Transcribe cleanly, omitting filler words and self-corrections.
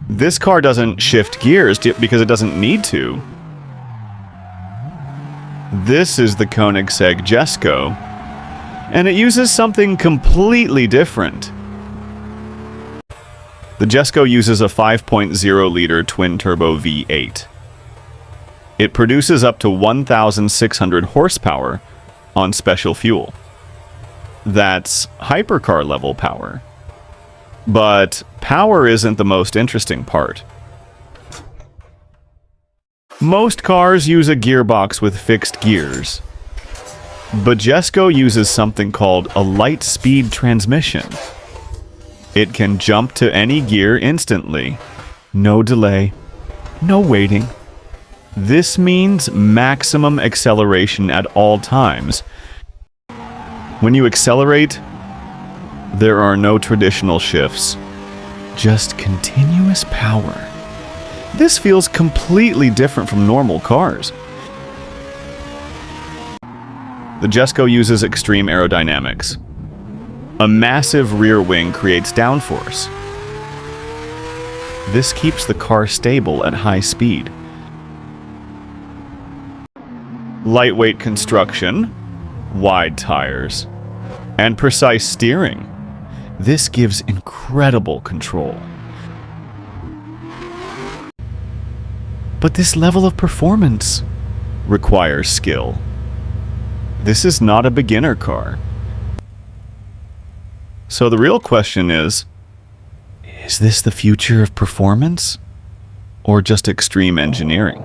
This car doesn't shift gears because it doesn't need to. This is the Koenigsegg Jesko, and it uses something completely different. The Jesko uses a 5.0-liter twin-turbo V8. It produces up to 1,600 horsepower on special fuel. That's hypercar level power. But power isn't the most interesting part. Most cars use a gearbox with fixed gears, but Jesko uses something called a light-speed transmission. It can jump to any gear instantly. No delay, no waiting. This means maximum acceleration at all times. When you accelerate, there are no traditional shifts, just continuous power. This feels completely different from normal cars. The Jesko uses extreme aerodynamics. A massive rear wing creates downforce. This keeps the car stable at high speed. Lightweight construction, wide tires, and precise steering. This gives incredible control. But this level of performance requires skill. This is not a beginner car. So the real question is this the future of performance? Or just extreme engineering?